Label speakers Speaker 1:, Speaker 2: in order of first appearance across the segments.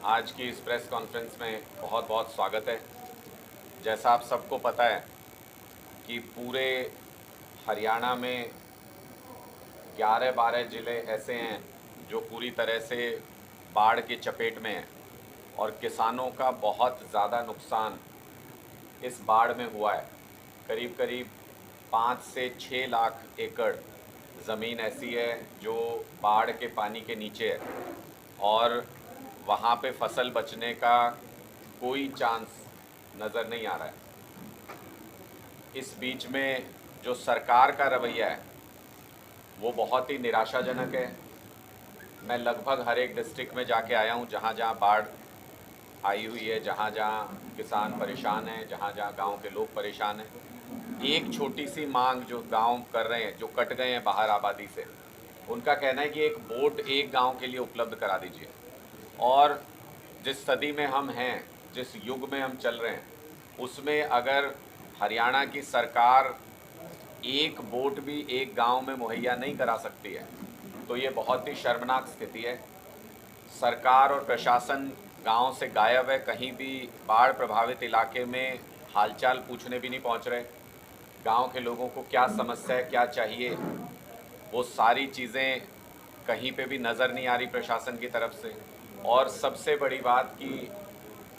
Speaker 1: आज की इस प्रेस कॉन्फ्रेंस में बहुत बहुत स्वागत है। जैसा आप सबको पता है कि पूरे हरियाणा में 11-12 ज़िले ऐसे हैं जो पूरी तरह से बाढ़ की चपेट में हैं और किसानों का बहुत ज़्यादा नुकसान इस बाढ़ में हुआ है। करीब करीब 5 से 6 लाख एकड़ ज़मीन ऐसी है जो बाढ़ के पानी के नीचे है और वहाँ पे फसल बचने का कोई चांस नज़र नहीं आ रहा है। इस बीच में जो सरकार का रवैया है वो बहुत ही निराशाजनक है। मैं लगभग हर एक डिस्ट्रिक्ट में जाके आया हूँ जहाँ जहाँ बाढ़ आई हुई है, जहाँ जहाँ किसान परेशान हैं, जहाँ जहाँ गांव के लोग परेशान हैं। एक छोटी सी मांग जो गांव कर रहे हैं, जो कट गए हैं बाहर आबादी से, उनका कहना है कि एक बोट एक गांव के लिए उपलब्ध करा दीजिए। और जिस सदी में हम हैं, जिस युग में हम चल रहे हैं, उसमें अगर हरियाणा की सरकार एक बोट भी एक गांव में मुहैया नहीं करा सकती है तो ये बहुत ही शर्मनाक स्थिति है। सरकार और प्रशासन गांव से गायब है, कहीं भी बाढ़ प्रभावित इलाके में हालचाल पूछने भी नहीं पहुंच रहे। गांव के लोगों को क्या समस्या है, क्या चाहिए, वो सारी चीज़ें कहीं पे भी नज़र नहीं आ रही प्रशासन की तरफ से। और सबसे बड़ी बात कि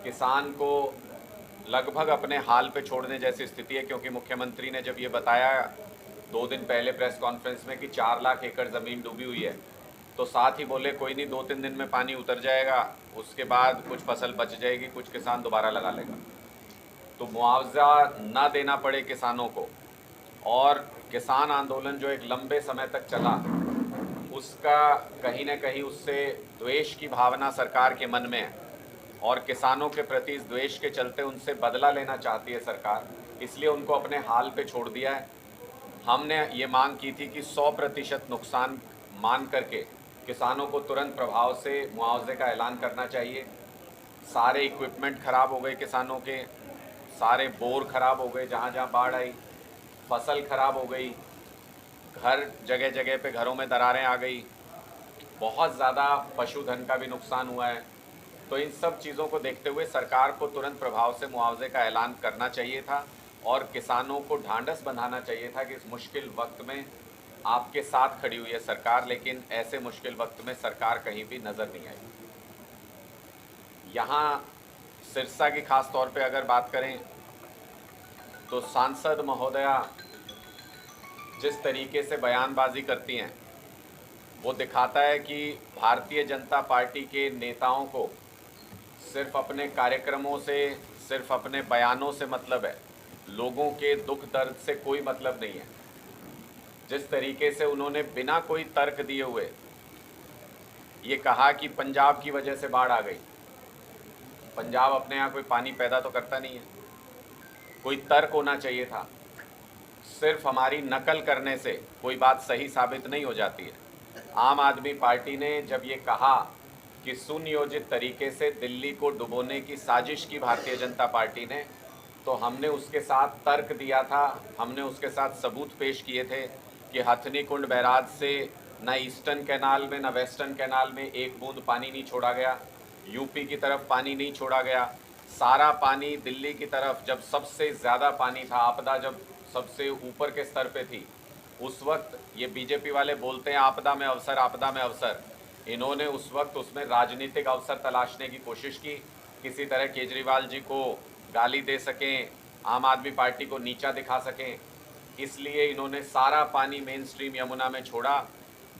Speaker 1: किसान को लगभग अपने हाल पे छोड़ने जैसी स्थिति है, क्योंकि मुख्यमंत्री ने जब ये बताया 2 दिन पहले प्रेस कॉन्फ्रेंस में कि 4 लाख एकड़ ज़मीन डूबी हुई है, तो साथ ही बोले कोई नहीं, 2-3 दिन में पानी उतर जाएगा, उसके बाद कुछ फसल बच जाएगी, कुछ किसान दोबारा लगा लेगा। तो मुआवजा ना देना पड़े किसानों को, और किसान आंदोलन जो एक लंबे समय तक चला, उसका कहीं ना कहीं उससे द्वेष की भावना सरकार के मन में है और किसानों के प्रति इस द्वेष के चलते उनसे बदला लेना चाहती है सरकार, इसलिए उनको अपने हाल पे छोड़ दिया है। हमने ये मांग की थी कि 100% नुकसान मान करके किसानों को तुरंत प्रभाव से मुआवजे का ऐलान करना चाहिए। सारे इक्विपमेंट ख़राब हो गए किसानों के, सारे बोर ख़राब हो गए जहाँ जहाँ बाढ़ आई, फसल ख़राब हो गई, घर जगह जगह पे घरों में दरारें आ गई, बहुत ज़्यादा पशुधन का भी नुकसान हुआ है। तो इन सब चीज़ों को देखते हुए सरकार को तुरंत प्रभाव से मुआवजे का ऐलान करना चाहिए था और किसानों को ढांढस बंधाना चाहिए था कि इस मुश्किल वक्त में आपके साथ खड़ी हुई है सरकार, लेकिन ऐसे मुश्किल वक्त में सरकार कहीं भी नज़र नहीं आई। यहाँ सिरसा की खास तौर पे अगर बात करें तो सांसद महोदया जिस तरीके से बयानबाजी करती हैं वो दिखाता है कि भारतीय जनता पार्टी के नेताओं को सिर्फ अपने कार्यक्रमों से, सिर्फ अपने बयानों से मतलब है, लोगों के दुख दर्द से कोई मतलब नहीं है। जिस तरीके से उन्होंने बिना कोई तर्क दिए हुए ये कहा कि पंजाब की वजह से बाढ़ आ गई, पंजाब अपने यहाँ कोई पानी पैदा तो करता नहीं है, कोई तर्क होना चाहिए था। सिर्फ हमारी नकल करने से कोई बात सही साबित नहीं हो जाती है। आम आदमी पार्टी ने जब ये कहा कि सुनियोजित तरीके से दिल्ली को डुबोने की साजिश की भारतीय जनता पार्टी ने, तो हमने उसके साथ तर्क दिया था, हमने उसके साथ सबूत पेश किए थे कि हथनी कुंड बैराज से न ईस्टर्न कैनाल में न वेस्टर्न कैनाल में एक बूंद पानी नहीं छोड़ा गया, यूपी की तरफ पानी नहीं छोड़ा गया। सारा पानी दिल्ली की तरफ, जब सबसे ज़्यादा पानी था, आपदा जब सबसे ऊपर के स्तर पे थी, उस वक्त ये बीजेपी वाले बोलते हैं आपदा में अवसर, आपदा में अवसर। इन्होंने उस वक्त उसमें राजनीतिक अवसर तलाशने की कोशिश की, किसी तरह केजरीवाल जी को गाली दे सकें, आम आदमी पार्टी को नीचा दिखा सकें, इसलिए इन्होंने सारा पानी मेन स्ट्रीम यमुना में छोड़ा।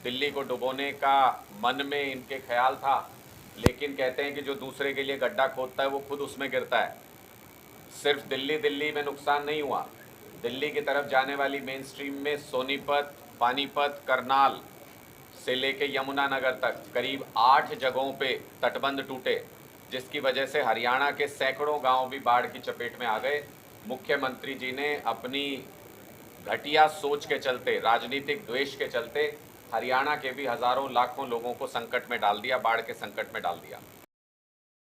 Speaker 1: दिल्ली को डुबोने का मन में इनके ख्याल था, लेकिन कहते हैं कि जो दूसरे के लिए गड्ढा खोदता है वो खुद उसमें गिरता है। सिर्फ दिल्ली में नुकसान नहीं हुआ, दिल्ली की तरफ जाने वाली मेन स्ट्रीम में सोनीपत, पानीपत, करनाल से लेके यमुनानगर तक करीब 8 जगहों पे तटबंध टूटे, जिसकी वजह से हरियाणा के सैकड़ों गांव भी बाढ़ की चपेट में आ गए। मुख्यमंत्री जी ने अपनी घटिया सोच के चलते, राजनीतिक द्वेष के चलते हरियाणा के भी हज़ारों लाखों लोगों को संकट में डाल दिया, बाढ़ के संकट में डाल दिया।